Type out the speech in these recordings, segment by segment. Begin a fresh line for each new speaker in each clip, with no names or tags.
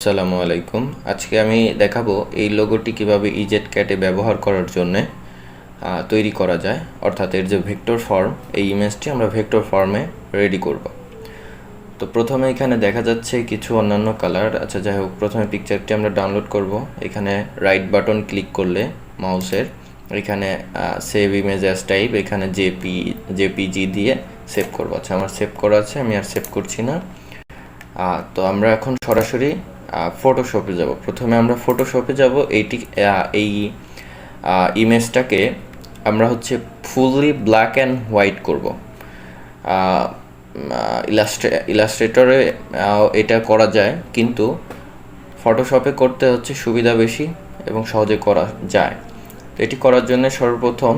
আসসালামু আলাইকুম। আজকে আমি দেখাবো এই লোগোটি কিভাবে ইজেড ক্যাটে ব্যবহার করার জন্য তৈরি করা যায়, অর্থাৎ এর যে ভেক্টর ফর্ম, এই ইমেজটি আমরা ভেক্টর ফর্মে রেডি করব। তো প্রথমে এখানে দেখা যাচ্ছে কিছু অন্যান্য কালার। আচ্ছা, যাই হোক, প্রথমে পিকচারটি আমরা ডাউনলোড করব। এখানে রাইট বাটন ক্লিক করলে মাউসের এখানে সেভ ইমেজ অ্যাজ টাইপ, এখানে জেপিজি দিয়ে সেভ করবো। আচ্ছা, আমার সেভ করা আছে, আমি আর সেভ করছি না। তো আমরা এখন সরাসরি ফটোশপে যাব। প্রথমে আমরা ফটোশপে যাব। এই ইমেজটাকে আমরা ফুললি ব্ল্যাক অ্যান্ড হোয়াইট করব। ইলাস্ট্রেটরে এটা করা যায়, কিন্তু ফটোশপে করতে সুবিধা বেশি এবং সহজে করা যায়। তো এটি করার জন্য সর্বপ্রথম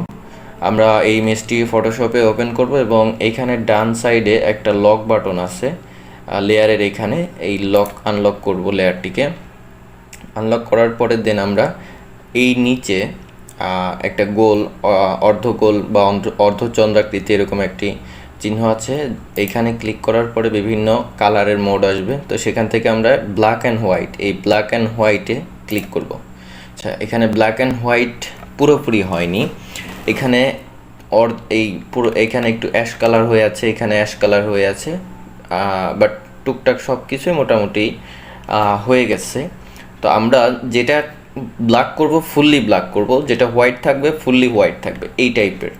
আমরা এই ইমেজটি ফটোশপে ওপেন করব এবং এইখানে ডান সাইডে একটা লক বাটন আছে লেয়ারের, এখানে এই আনলক করব। লেয়ারটিকে আনলক করার পরে দেন আমরা এই নিচে একটা গোল, অর্ধগোল বা অর্ধচন্দ্রাকৃতি এরকম একটি চিহ্ন আছে। এইখানে ক্লিক করার পরে বিভিন্ন কালারের মোড আসবে। তো সেখান থেকে আমরা ব্ল্যাক অ্যান্ড হোয়াইট, এই ব্ল্যাক অ্যান্ড হোয়াইটে ক্লিক করব। আচ্ছা, এখানে ব্ল্যাক অ্যান্ড হোয়াইট পুরোপুরি হয়নি। এখানে এখানে একটু অ্যাশ কালার হয়ে আছে, এখানে অ্যাশ কালার হয়ে আছে, বাট টুকটাক সব কিছুই মোটামুটি হয়ে গেছে। তো আমরা যেটা ব্ল্যাক করব ফুললি ব্ল্যাক করব, যেটা হোয়াইট থাকবে ফুললি হোয়াইট থাকবে, এই টাইপের।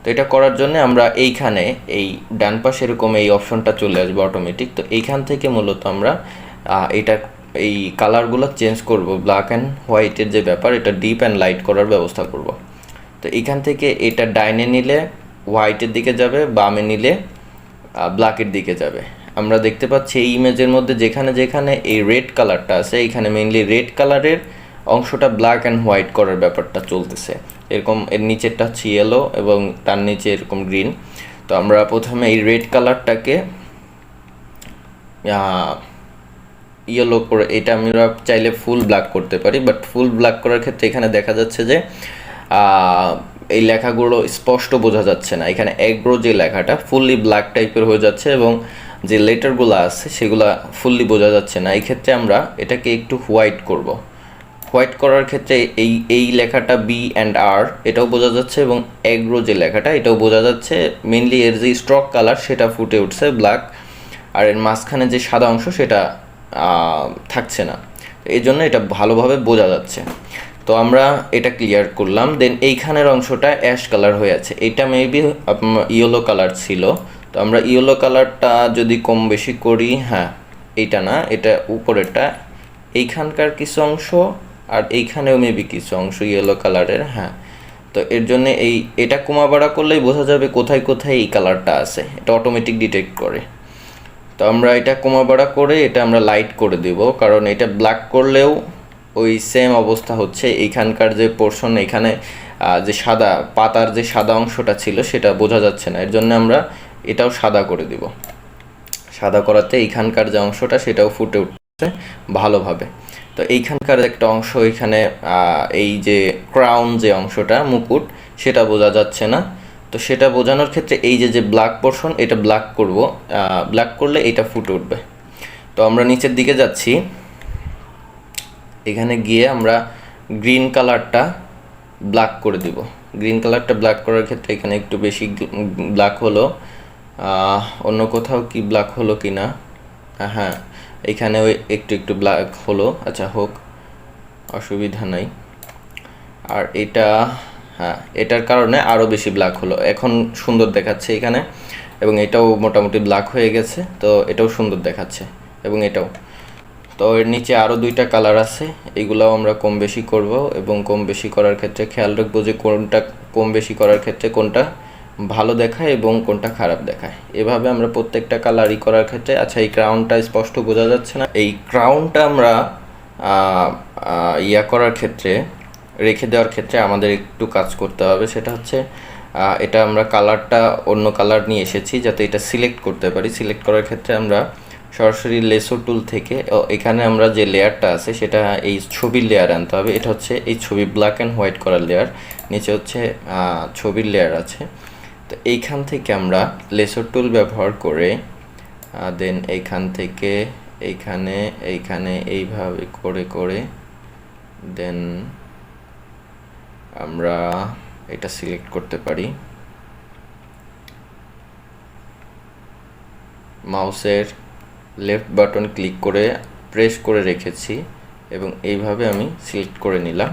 তো এটা করার জন্য আমরা এইখানে এই ডান পাশে এরকম এই অপশনটা চলে আসবে অটোমেটিক। তো এইখান থেকে মূলত আমরা এই কালারগুলো চেঞ্জ করব। ব্ল্যাক অ্যান্ড হোয়াইটের যে ব্যাপার, এটা ডিপ অ্যান্ড লাইট করার ব্যবস্থা করব। তো এইখান থেকে এটা ডাইনে নিলে হোয়াইটের দিকে যাবে, বামে নিলে ব্ল্যাকের দিকে যাবে। আমরা দেখতে পাচ্ছি এই ইমেজের মধ্যে যেখানে যেখানে এই রেড কালারটা আছে, এইখানে মেইনলি রেড কালারের অংশটা ব্ল্যাক অ্যান্ড হোয়াইট করার ব্যাপারটা চলতেছে। এরকম এর নিচেরটা হচ্ছে ইয়েলো এবং তার নিচে এরকম গ্রিন। তো আমরা প্রথমে এই রেড কালারটাকে ইয়েলো করে, এটা আমরা চাইলে ফুল ব্ল্যাক করতে পারি, বাট ফুল ব্ল্যাক করার ক্ষেত্রে এখানে দেখা যাচ্ছে যে এই লেখাগুলো স্পষ্ট বোঝা যাচ্ছে না। এখানে এগ্রো যে লেখাটা ফুললি ব্ল্যাক টাইপের হয়ে যাচ্ছে এবং যে লেটারগুলো আছে সেগুলো ফুললি বোঝা যাচ্ছে না। এই ক্ষেত্রে আমরা এটাকে একটু হোয়াইট করব। হোয়াইট করার ক্ষেত্রে এই লেখাটা বি অ্যান্ড আর এটাও বোঝা যাচ্ছে এবং এগ্রো যে লেখাটা এটাও বোঝা যাচ্ছে। মেনলি এর যে স্ট্রক কালার সেটা ফুটে উঠছে ব্ল্যাক, আর এর মাঝখানে যে সাদা অংশ সেটা থাকছে না। এই জন্য এটা ভালোভাবে বোঝা যাচ্ছে। তো আমরা এটা ক্লিয়ার করলাম। দেন এইখানের অংশটা অ্যাশ কালার হয়ে আছে, এটা মেবি ইয়েলো কালার ছিল। তো আমরা ইয়েলো কালারটা যদি কম বেশি করি, হ্যাঁ এইটা না, এটা উপরেরটা, এইখানকার কিছু অংশ আর এইখানেও মেবি কিছু অংশ ইয়েলো কালারের। হ্যাঁ, তো এর জন্য এটা কমা বাড়া করলেই বোঝা যাবে কোথায় কোথায় এই কালারটা আছে, এটা অটোমেটিক ডিটেক্ট করে। তো আমরা এটা কমা বাড়া করে এটা আমরা লাইট করে দেব, কারণ এটা ব্ল্যাক করলেও ওই সেম অবস্থা হচ্ছে। এইখানকার যে পোর্শন, এখানে যে সাদা পাতার যে সাদা অংশটা ছিল সেটা বোঝা যাচ্ছে না, এর জন্য আমরা এটাও সাদা করে দিব। সাদা করাতে এইখানকার যে অংশটা সেটাও ফুটে উঠছে ভালোভাবে। তো এইখানকার একটা অংশ, এখানে এই যে ক্রাউন যে অংশটা, মুকুট, সেটা বোঝা যাচ্ছে না। তো সেটা বোঝানোর ক্ষেত্রে এই যে ব্ল্যাক পোর্শন, এটা ব্ল্যাক করব। ব্ল্যাক করলে এটা ফুটে উঠবে। তো আমরা নিচের দিকে যাচ্ছি, এখানে গিয়ে আমরা গ্রিন কালারটা ব্ল্যাক করে দিব। গ্রিন কালারটা ব্ল্যাক করার ক্ষেত্রে এখানে একটু বেশি ব্ল্যাক হলো, অন্য কোথাও কি ব্ল্যাক হলো কি না, হ্যাঁ এখানেও একটু একটু ব্ল্যাক হলো। আচ্ছা, হোক, অসুবিধা নাই। আর এটা, হ্যাঁ এটার কারণে আরও বেশি ব্ল্যাক হলো, এখন সুন্দর দেখাচ্ছে এখানে, এবং এটাও মোটামুটি ব্ল্যাক হয়ে গেছে। তো এটাও সুন্দর দেখাচ্ছে এবং এটাও। তো এর নিচে আরও দুইটা কালার আছে, এগুলাও আমরা কম বেশি করব এবং কম বেশি করার ক্ষেত্রে খেয়াল রাখবো যে কোনটা কম বেশি করার ক্ষেত্রে কোনটা ভালো দেখায় এবং কোনটা খারাপ দেখায়। এভাবে আমরা প্রত্যেকটা কালারই করার ক্ষেত্রে, আচ্ছা এই ক্রাউনটা স্পষ্ট বোঝা যাচ্ছে না, এই ক্রাউনটা আমরা করার ক্ষেত্রে, রেখে দেওয়ার ক্ষেত্রে আমাদের একটু কাজ করতে হবে। সেটা হচ্ছে এটা আমরা কালারটা অন্য কালার নিয়ে এসেছি যাতে এটা সিলেক্ট করতে পারি। সিলেক্ট করার ক্ষেত্রে আমরা সরাসরি লেসো টুল থেকে এখানে আমরা যে লেয়ারটা আছে সেটা এই ছবির লেয়ার আনতে হবে। এটা হচ্ছে এই ছবি ব্ল্যাক অ্যান্ড হোয়াইট করার লেয়ার, নিচে হচ্ছে ছবির লেয়ার আছে। তো এইখান থেকে আমরা লেসো টুল ব্যবহার করে দেন এইখান থেকে এইখানে এইখানে এইভাবে করে করে দেন আমরা এটা সিলেক্ট করতে পারি। মাউসের লেফট বাটন ক্লিক করে প্রেস করে রেখেছি এবং এইভাবে আমি সিলেক্ট করে নিলাম।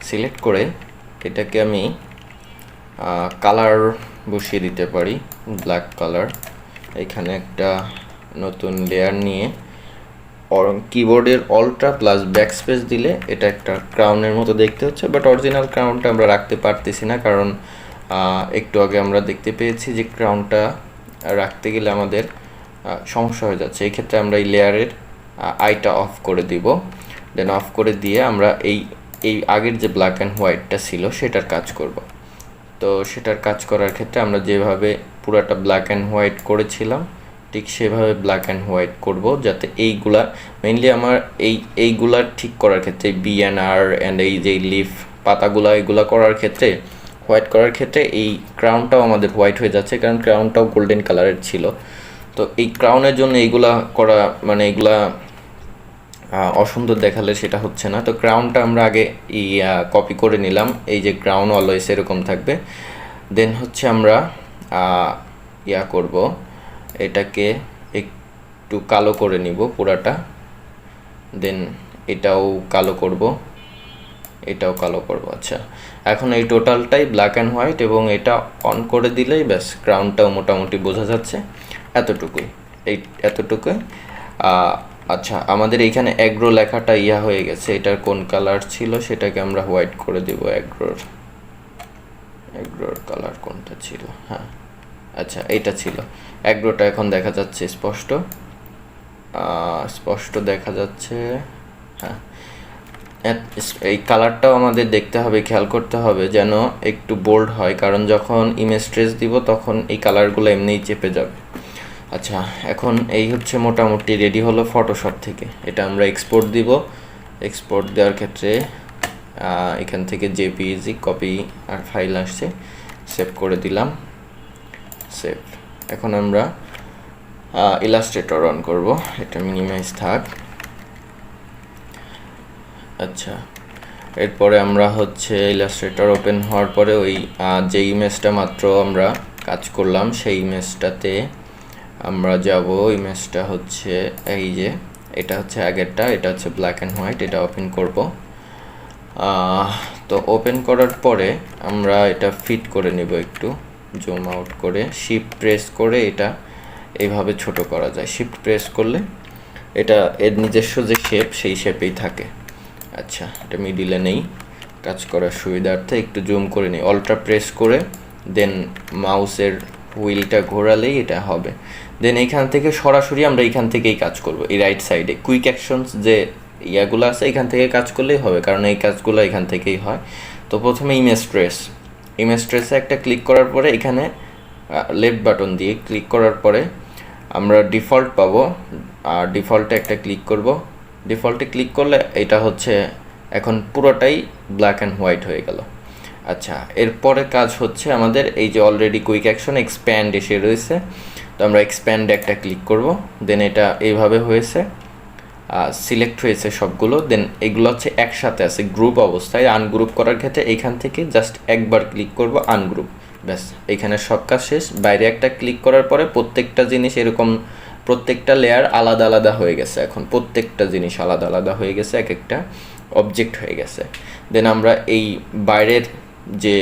সিলেক্ট করে এটাকে আমি কালার বসিয়ে দিতে পারি, ব্ল্যাক কালার। এখানে একটা নতুন লেয়ার নিয়ে কিবোর্ডের অল্ট্রা প্লাস ব্যাকস্পেস দিলে এটা একটা ক্রাউনের মতো দেখতে হচ্ছে, বাট অরিজিনাল ক্রাউনটা আমরা রাখতে পারতেছি না, কারণ একটু আগে আমরা দেখতে পেয়েছি যে ক্রাউনটা রাখতে গেলে আমাদের সমস্যা হয়ে যাচ্ছে। এই ক্ষেত্রে আমরা এই লেয়ারের আইটা অফ করে দিব। দেন অফ করে দিয়ে আমরা এই আগের যে ব্ল্যাক অ্যান্ড হোয়াইটটা ছিল সেটার কাজ করব। তো সেটার কাজ করার ক্ষেত্রে আমরা যেভাবে পুরাটা ব্ল্যাক অ্যান্ড হোয়াইট করেছিলাম ঠিক সেভাবে ব্ল্যাক অ্যান্ড হোয়াইট করব, যাতে এইগুলা মেইনলি আমার এইগুলা ঠিক করার ক্ষেত্রে বি অ্যান্ড আর অ্যান্ড এই যে লিফ পাতাগুলা এগুলা করার ক্ষেত্রে হোয়াইট করার ক্ষেত্রে এই ক্রাউনটাও আমাদের হোয়াইট হয়ে যাচ্ছে, কারণ ক্রাউনটাও গোল্ডেন কালারের ছিল। তো এই ক্রাউনের জন্য এইগুলা করা মানে এইগুলা অসুন্দর দেখালে সেটা হচ্ছে না। তো ক্রাউনটা আমরা আগে কপি করে নিলাম, এই যে ক্রাউন অলওয়েজ এরকম থাকবে। দেন হচ্ছে আমরা করব, এটাকে একটু কালো করে নিব পুরাটা। দেন এটাও কালো করব, এটাও কালো করব। আচ্ছা, এখন এই টোটালটাই ব্ল্যাক অ্যান্ড হোয়াইট এবং এটা অন করে দিলেই ব্যাস ক্রাউনটাও মোটামুটি বোঝা যাচ্ছে। এতটুকুই, এতটুকুই। আচ্ছা, আমাদের এইখানে অ্যাগ্রো লেখাটা হয়ে গেছে। এটার কোন কালার ছিল সেটাকে আমরা হোয়াইট করে দেব। অ্যাগ্রোর কালার কোনটা ছিল? হ্যাঁ, আচ্ছা এইটা ছিল। অ্যাগ্রোটা এখন দেখা যাচ্ছে স্পষ্ট দেখা যাচ্ছে। হ্যাঁ, এই কালারটাও আমাদের দেখতে হবে, খেয়াল করতে হবে যেন একটু বোল্ড হয়, কারণ যখন ইমেজ ট্রেস দিব তখন এই কালারগুলো এমনিই চেপে যাবে। আচ্ছা, এখন এই হচ্ছে মোটামুটি রেডি হলো ফটোশপ থেকে। এটা আমরা এক্সপোর্ট দিব। এক্সপোর্ট দেওয়ার ক্ষেত্রে এখান থেকে জেপিইজি কপি আর ফাইল আসছে, সেভ করে দিলাম। সেভ। এখন আমরা ইলাস্ট্রেটর অন করব, এটা মিনিমাইজ থাক। আচ্ছা, এরপরে আমরা হচ্ছে ইলাস্ট্রেটর ওপেন হওয়ার পরে ওই যে ইমেজটা মাত্র আমরা কাজ করলাম সেই ইমেজটাতে আমরা যাব। ইমেজটা হচ্ছে এই যে এটা হচ্ছে আগেরটা, এটা হচ্ছে ব্ল্যাক অ্যান্ড হোয়াইট। এটা ওপেন করব। তো ওপেন করার পরে আমরা এটা ফিট করে নেব, একটু জুম আউট করে শিফট প্রেস করে এটা এইভাবে ছোট করা যায়। শিফট প্রেস করলে এটা এর নিজস্ব যে শেপ সেই শেপেই থাকে। আচ্ছা, এটা মিডিলে নেই, কাজ করার সুবিধার্থে একটু জুম করে নিই। অল্ট্রা প্রেস করে দেন মাউসের হুইলটা ঘোরালেই এটা হবে। দেন এইখান থেকে সরাসরি আমরা এইখান থেকেই কাজ করব। এই রাইট সাইডে কুইক অ্যাকশনস যে ইয়াগুলো আছে এখান থেকে কাজ করলেই হবে, কারণ এই কাজগুলো এখান থেকেই হয়। তো প্রথমে ইমেজ ট্রেসে একটা ক্লিক করার পরে এখানে লেফট বাটন দিয়ে ক্লিক করার পরে আমরা ডিফল্ট পাবো, আর ডিফল্টে একটা ক্লিক করব। ডিফল্টে ক্লিক করলে এটা হচ্ছে এখন পুরোটাই ব্ল্যাক অ্যান্ড হোয়াইট হয়ে গেল। আচ্ছা, এরপরে কাজ হচ্ছে আমাদের এই যে অলরেডি কুইক অ্যাকশন এক্সপ্যান্ড এসে রয়েছে, তো আমরা এক্সপ্যান্ডে একটা ক্লিক করব। দেন এটা এইভাবে হয়েছে, সিলেক্ট হয়েছে সবগুলো। দেন এগুলো হচ্ছে একসাথে আছে গ্রুপ অবস্থায়। আনগ্রুপ করার ক্ষেত্রে এইখান থেকে জাস্ট একবার ক্লিক করব, আনগ্রুপ, ব্যাস এখানে সব কাজ শেষ। বাইরে একটা ক্লিক করার পরে প্রত্যেকটা জিনিস এরকম প্রত্যেকটা লেয়ার আলাদা আলাদা হয়ে গেছে। এখন প্রত্যেকটা জিনিস আলাদা আলাদা হয়ে গেছে, এক একটা অবজেক্ট হয়ে গেছে। দেন আমরা এই বাইরের যে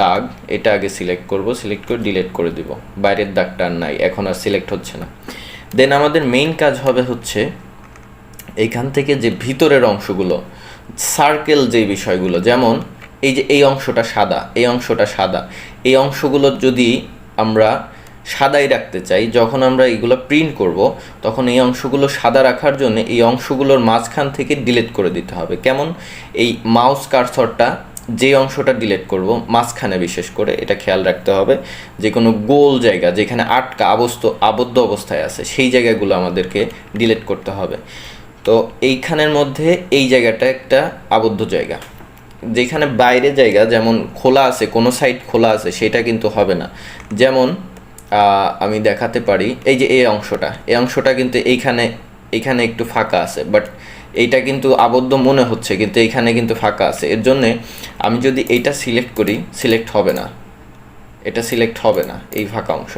দাগ এটা আগে সিলেক্ট করব, সিলেক্ট করে ডিলিট করে দিব। বাইরের দাগটা আর নাই, এখন আর সিলেক্ট হচ্ছে না। দেন আমাদের মেইন কাজ হবে হচ্ছে এইখান থেকে যে ভিতরের অংশগুলো সার্কেল যে বিষয়গুলো, যেমন এই যে এই অংশটা সাদা, এই অংশটা সাদা, এই অংশগুলো যদি আমরা সাদাই রাখতে চাই, যখন আমরা এইগুলো প্রিন্ট করব তখন এই অংশগুলো সাদা রাখার জন্য এই অংশগুলোর মাঝখান থেকে ডিলিট করে দিতে হবে। কেমন? এই মাউস কার্সরটা যে অংশটা ডিলিট করব মাঝখানে বিশেষ করে এটা খেয়াল রাখতে হবে, যে কোনো গোল জায়গা যেখানে আবদ্ধ অবস্থায় আছে সেই জায়গাগুলো আমাদেরকে ডিলিট করতে হবে। তো এইখানের মধ্যে এই জায়গাটা একটা আবদ্ধ জায়গা, যেখানে বাইরে জায়গা যেমন খোলা আছে, কোনো সাইড খোলা আছে সেটা কিন্তু হবে না। যেমন আমি দেখাতে পারি, এই যে এই অংশটা কিন্তু এখানে একটু ফাঁকা আছে, বাট এইটা কিন্তু আবদ্ধ মনে হচ্ছে, কিন্তু এখানে কিন্তু ফাঁকা আছে। এর জন্যে আমি যদি এইটা সিলেক্ট করি, সিলেক্ট হবে না, এটা সিলেক্ট হবে না এই ফাঁকা অংশ।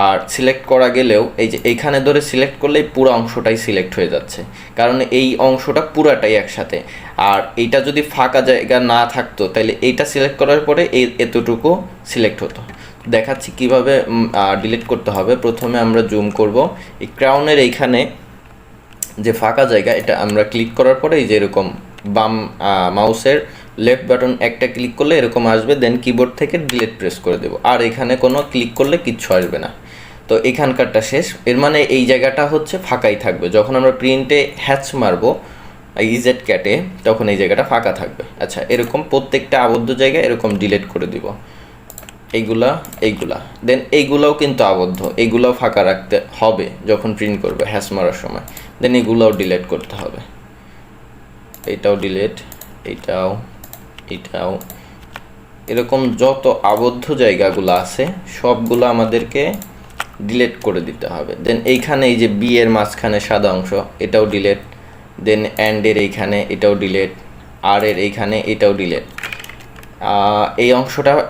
আর সিলেক্ট করা গেলেও এই যে এইখানে ধরে সিলেক্ট করলেই পুরো অংশটাই সিলেক্ট হয়ে যাচ্ছে, কারণ এই অংশটা পুরাটাই একসাথে। আর এইটা যদি ফাঁকা জায়গা না থাকতো তাহলে এইটা সিলেক্ট করার পরে এতটুকু সিলেক্ট হতো। দেখাচ্ছি কিভাবে ডিলিট করতে হবে। প্রথমে আমরা জুম করব, এই ক্রাউনের এইখানে যে ফাঁকা জায়গা, এটা আমরা ক্লিক করার পরে এই যে এরকম বাম মাউসের লেফট বাটন একটা ক্লিক করলে এরকম আসবে, দেন কিবোর্ড থেকে ডিলিট প্রেস করে দেবো। আর এখানে কোনো ক্লিক করলে কিচ্ছু আসবে না। তো এখানকারটা শেষ, এর মানে এই জায়গাটা হচ্ছে ফাঁকাই থাকবে। যখন আমরা প্রিন্টে হ্যাচ মারবো ইজেড ক্যাটে, তখন এই জায়গাটা ফাঁকা থাকবে। আচ্ছা, এরকম প্রত্যেকটা আবদ্ধ জায়গায় এরকম ডিলিট করে দিব এইগুলা, দেন এইগুলাও কিন্তু আবদ্ধ, এইগুলাও ফাঁকা রাখতে হবে যখন প্রিন্ট করবে হ্যাচ মারার সময়। দেন এগুলাও ডিলিট করতে হবে, এইটাও ডিলিট, এইটাও, এরকম যত আবদ্ধ জায়গাগুলো আছে সবগুলো আমাদেরকে ডিলিট করে দিতে হবে। দেন এইখানে এই যে বি এর মাঝখানে সাদা অংশ, এটাও ডিলিট। দেন অ্যান্ডের এইখানে এটাও ডিলিট, আর এর এইখানে এটাও ডিলিট।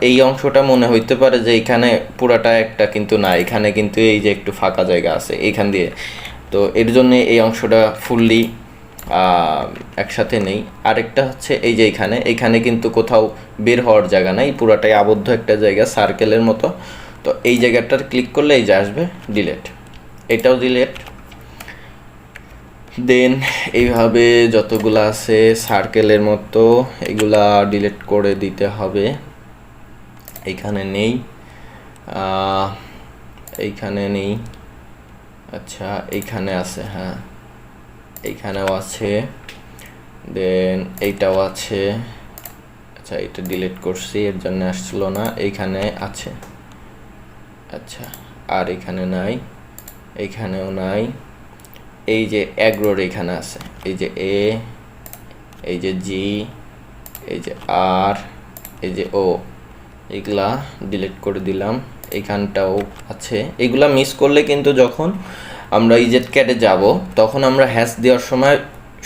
এই অংশটা মনে হইতে পারে যে এইখানে পুরাটা একটা, কিন্তু না, এখানে কিন্তু এই যে একটু ফাঁকা জায়গা আছে এইখান দিয়ে, তো এর জন্য এই অংশটা ফুললি একসাথে নেই। আরেকটা হচ্ছে এই যে এইখানে কিন্তু কোথাও বের হওয়ার জায়গা নাই, পুরাটাই আবদ্ধ একটা জায়গা সার্কেলের মতো। তো এই জায়গাটার ক্লিক করলে এই যে আসবে ডিলিট, এটাও ডিলিট। দেন এইভাবে যতগুলো আছে সার্কেলের মতো এগুলা ডিলিট করে দিতে হবে। এইখানে নেই, এইখানে নেই, আচ্ছা এইখানে আছে, হ্যাঁ এইখানেও আছে, দেন এইটাও আছে। আচ্ছা এটা ডিলিট করছি, এর জন্য আসছিল না, এইখানে আছে। আচ্ছা, আর এখানে নাই, এইখানেও নাই। এই যে অ্যাগ্রোর এখানে আছে, এই যে এ, এই যে জি, এই যে আর, এই যে ও, এগুলা ডিলিট করে দিলাম। এইখানটাও আছে। এগুলা মিস করলে কিন্তু যখন আমরা ইজেড ক্যাটে যাব তখন আমরা হ্যাশ দেওয়ার সময়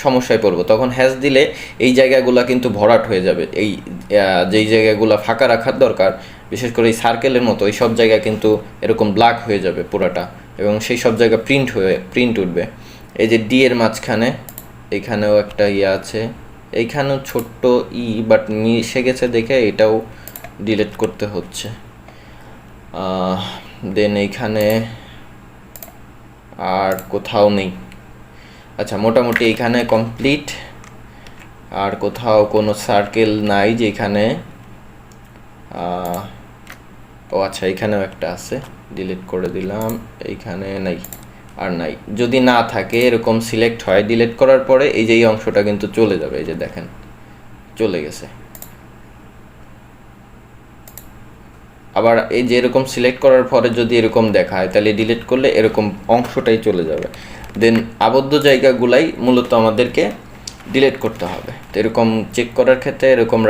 সমস্যায় পড়বো। তখন হ্যাশ দিলে এই জায়গাগুলা কিন্তু ভরাট হয়ে যাবে। এই যেই জায়গাগুলো ফাঁকা রাখার দরকার, বিশেষ করে এই সার্কেলের মতো এই সব জায়গা কিন্তু এরকম ব্ল্যাক হয়ে যাবে পুরাটা, এবং সেই সব জায়গা প্রিন্ট উঠবে। এই যে ডি এর মাঝখানে এখানেও একটা আছে, এইখানেও ছোট্ট বাট মিশে গেছে দেখে এটাও ডিলিট করতে হচ্ছে। দেন এইখানে আর কোথাও নেই। আচ্ছা, মোটামুটি এইখানে কমপ্লিট। আর কোথাও কোনো সার্কেল নাই যেখানে, ও আচ্ছা এইখানেও একটা আছে, ডিলিট করে দিলাম। এইখানে নাই, আর নাই। যদি না থাকে এরকম সিলেক্ট হয়, ডিলিট করার পরে এই যে এই অংশটা কিন্তু চলে যাবে, এই যে দেখেন চলে গেছে। আবার এই যে এরকম সিলেক্ট করার পরে যদি এরকম দেখায় তাহলে ডিলিট করলে এরকম অংশটাই চলে যাবে। দেন আবদ্ধ জায়গাগুলাই মূলত আমাদেরকে ডিলিট করতে হবে। তো এরকম চেক করার ক্ষেত্রে এরকম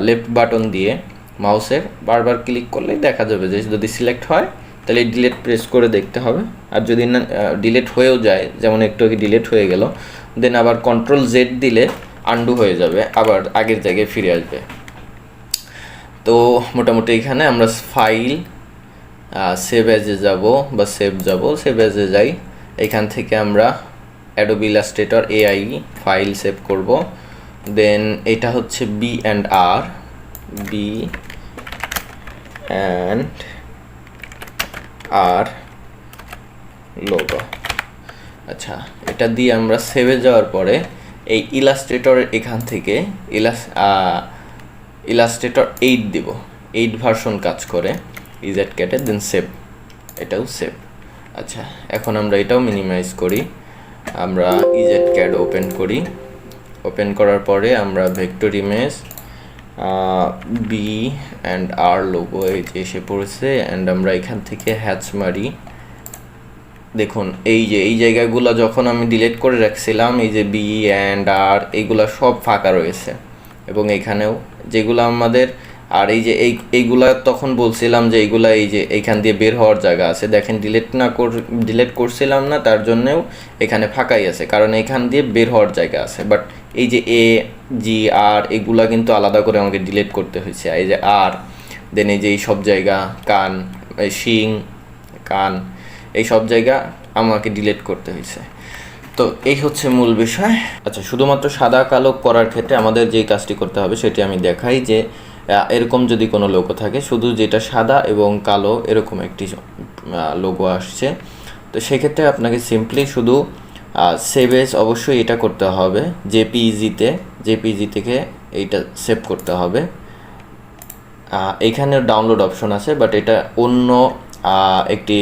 লেফট বাটন দিয়ে মাউসের বারবার ক্লিক করলেই দেখা যাবে যে যদি সিলেক্ট হয় তাহলে ডিলিট প্রেস করে দেখতে হবে। আর যদি না ডিলিট হয়েও যায়, যেমন একটু আগে ডিলিট হয়ে গেল, দেন আবার কন্ট্রোল জেড দিলে আন্ডু হয়ে যাবে, আবার আগের জায়গায় ফিরে আসবে। তো মোটামুটি এখানে আমরা ফাইল সেভ অ্যাজে যাব বা সেভ অ্যাজে যাই। এখান থেকে আমরা Adobe Illustrator AI file save করব। দেন এটা হচ্ছে বি অ্যান্ড আর লোগো। আচ্ছা, এটা দিয়ে আমরা সেভে যাওয়ার পরে এই ইলাস্ট্রেটরের এখান থেকে ইলাস্ট্রেটর 8 দিব, 8 ভার্সন কাজ করে ইজেড ক্যাটে। দেন সেভ, এটাও সেভ। আচ্ছা, এখন আমরা এটাও মিনিমাইজ করি। আমরা ইজেড ক্যাট ওপেন করি। ওপেন করার পরে আমরা vector image B and R logo এই যে এসে পড়েছে, অ্যান্ড আমরা এখান থেকে হ্যাচ মারি। দেখুন এই যে এই জায়গাগুলো যখন আমি ডিলিট করে রাখছিলাম, এই যে বি অ্যান্ড আর এইগুলো সব ফাঁকা রয়েছে, এবং এখানেও যেগুলো আমাদের আর এই যে এইগুলা তখন বলছিলাম যে এইগুলা এই যে এইখান দিয়ে বের হওয়ার জায়গা আছে, দেখেন ডিলিট করছিলাম না, তার জন্যেও এখানে ফাঁকাই আছে, কারণ এইখান দিয়ে বের হওয়ার জায়গা আছে। বাট এই যে এ জি আর এগুলা কিন্তু আলাদা করে আমাকে ডিলিট করতে হয়েছে। এই যে আর দেন এই যে এই সব জায়গা, কান, শিং, কান, এই সব জায়গা আমাকে ডিলিট করতে হয়েছে। তো এই হচ্ছে মূল বিষয়। আচ্ছা, শুধুমাত্র সাদা কালো করার ক্ষেত্রে আমাদের যেই কাজটি করতে হবে সেটি আমি দেখাই। যে এরকম যদি কোনো লোগো থাকে, শুধু যেটা সাদা এবং কালো এরকম একটি লোগো আসছে, তো সেক্ষেত্রে আপনাকে সিম্পলি শুধু সেভ এজ অবশ্যই এটা করতে হবে, জেপিইজি থেকে এইটা সেভ করতে হবে। এইখানে ডাউনলোড অপশন আছে, বাট এটা অন্য একটি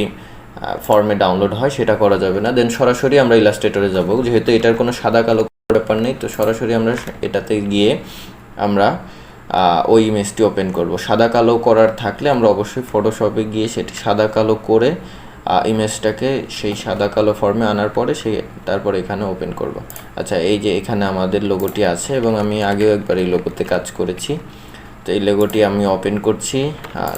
ফর্মে ডাউনলোড হয়, সেটা করা যাবে না। দেন সরাসরি আমরা ইলাস্ট্রেটরে যাব, যেহেতু এটার কোনো সাদা কালো ব্যাপার নেই, তো সরাসরি আমরা এটাতে গিয়ে আমরা ওই ইমেজটি ওপেন করব। সাদা কালো করার থাকলে আমরা অবশ্যই ফটোশপে গিয়ে সেটি সাদা কালো করে ইমেজটাকে সেই সাদা কালো ফর্মে আনার পরে তারপর এখানে ওপেন করব। আচ্ছা, এই যে এখানে আমাদের লোগোটি আছে এবং আমি আগেও একবার এই লোগোতে কাজ করেছি। তো এই লোগোটি আমি ওপেন করছি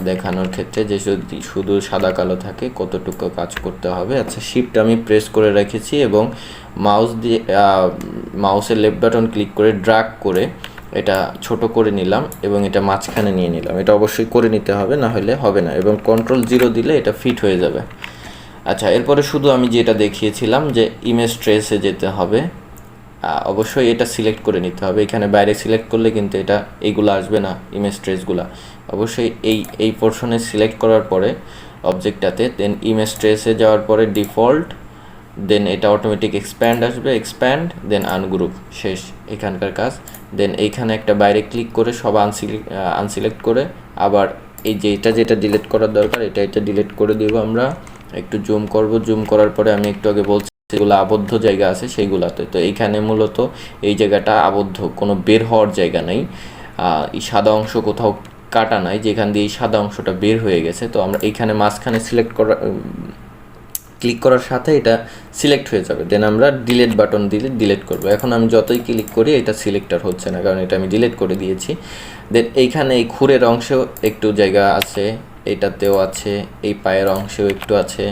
দেখানোর ক্ষেত্রে, যে যদি শুধু সাদা কালো থাকে কতটুকু কাজ করতে হবে। আচ্ছা, শিফট আমি প্রেস করে রেখেছি এবং মাউসের লেফট বাটন ক্লিক করে ড্র্যাগ করে এটা ছোট করে নিলাম এবং এটা মাঝখানে নিয়ে নিলাম। এটা অবশ্যই করে নিতে হবে, না হলে হবে না, এবং Ctrl 0 দিলে এটা ফিট হয়ে যাবে। আচ্ছা, এরপরে শুধু আমি যেটা দেখিয়েছিলাম যে ইমেজ ট্রেসে যেতে হবে, অবশ্যই এটা সিলেক্ট করে নিতে হবে। এখানে বাইরে সিলেক্ট করলে কিন্তু এটা এইগুলো আসবে না, ইমেজ ট্রেসগুলো। অবশ্যই এই পোর্শনে সিলেক্ট করার পরে অবজেক্টটাতে, দেন ইমেজ ট্রেসে যাওয়ার পরে ডিফল্ট, দেন এটা অটোমেটিক এক্সপ্যান্ড আসবে, এক্সপ্যান্ড, দেন আনগ্রুপ, শেষ এখানকার কাজ। দেন এইখানে একটা বাইরে ক্লিক করে সব আনসিলেক্ট করে আবার এই যে যেটা ডিলিট করার দরকার এটা ডিলিট করে দেব। আমরা একটু জুম করব, জুম করার পরে আমি একটু আগে বলছি যেগুলো আবদ্ধ জায়গা আছে সেইগুলোতে, তো এইখানে মূলত এই জায়গাটা আবদ্ধ, কোনো বের হওয়ার জায়গা নেই। এই সাদা অংশ কোথাও কাটা নাই, যেখান দিয়ে এই সাদা অংশটা বের হয়ে গেছে। তো আমরা এইখানে মাঝখানে ক্লিক করার সাথে এটা সিলেক্ট হয়ে যাবে। দেন আমরা ডিলিট বাটন দিলে ডিলিট করব। এখন আমি যতই ক্লিক করি এটা সিলেক্টার হচ্ছে না, কারণ এটা আমি ডিলিট করে দিয়েছি। দেন এইখানে এই খুরের অংশেও একটু জায়গা আছে, এটাতেও আছে, এই পায়ের অংশেও একটু আছে,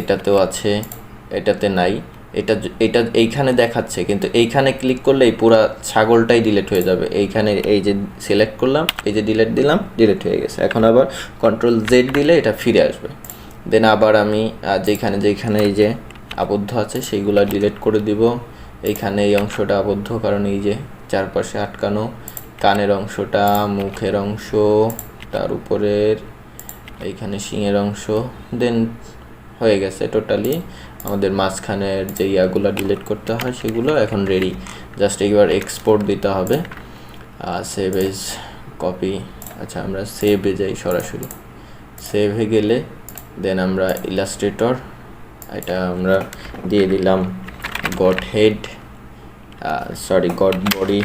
এটাতেও আছে, এটাতে নাই। এটা এইখানে দেখাচ্ছে, কিন্তু এইখানে ক্লিক করলে এই পুরা ছাগলটাই ডিলিট হয়ে যাবে। এইখানে এই যে সিলেক্ট করলাম, এই যে ডিলিট দিলাম, ডিলিট হয়ে গেছে। এখন আবার Ctrl Z দিলে এটা ফিরে আসবে। দেন আবার আমি যেখানে এই যে আবদ্ধ আছে সেইগুলো ডিলিট করে দিব। এইখানে এই অংশটা আবদ্ধ, কারণ এই যে চারপাশে আটকানো, কানের অংশটা, মুখের অংশ, তার উপরের এইখানে শিংয়ের অংশ, দেন হয়ে গেছে টোটালি। আমাদের মাঝখানের যে ইয়াগুলো ডিলিট করতে হয় সেগুলো এখন রেডি। জাস্ট এইবার এক্সপোর্ট দিতে হবে, সেভ এজ কপি। আচ্ছা, আমরা সেভে যাই, সরাসরি সেভে গেলে দেন আমরা ইলাস্ট্রেটর, এটা আমরা দিয়ে দিলাম গড বডি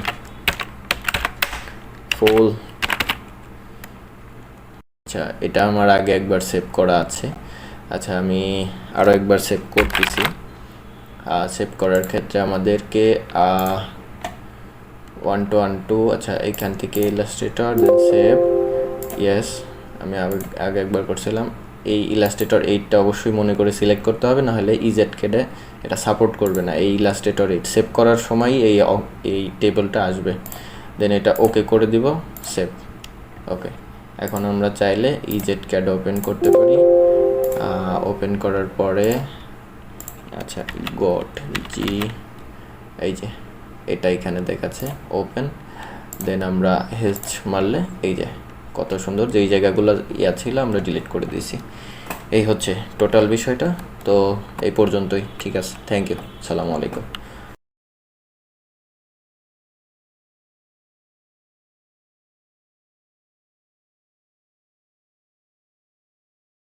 ফুল। আচ্ছা, এটা আমার আগে একবার সেভ করা আছে। আচ্ছা, আমি আরও একবার সেভ করতেছি। সেভ করার ক্ষেত্রে আমাদেরকে 1 to 1 2, আচ্ছা এইখান থেকে ইলাস্ট্রেটর, দেন সেভ, ইয়েস, আমি আগে একবার করছিলাম। এই ইলাস্ট্রেটর 8টা অবশ্যই মনে করে সিলেক্ট করতে হবে, নাহলে EZCAD-এ এটা সাপোর্ট করবে না। এই ইলাস্ট্রেটর 8 সেভ করার সময়ই এই টেবলটা আসবে। দেন এটা ওকে করে দিব, সেভ, ওকে। এখন আমরা চাইলে EZCAD ওপেন করতে পারি। ওপেন করার পরে আচ্ছা এই যে এটা এখানে দেখাচ্ছে ওপেন, দেন আমরা হেচ মারলে এই যে কত সুন্দর, যেই জায়গাগুলো ছিল আমরা ডিলিট করে দিয়েছি। এই হচ্ছে টোটাল বিষয়টা। তো এই পর্যন্তই, ঠিক আছে, থ্যাংক ইউ, সালামু আলাইকুম।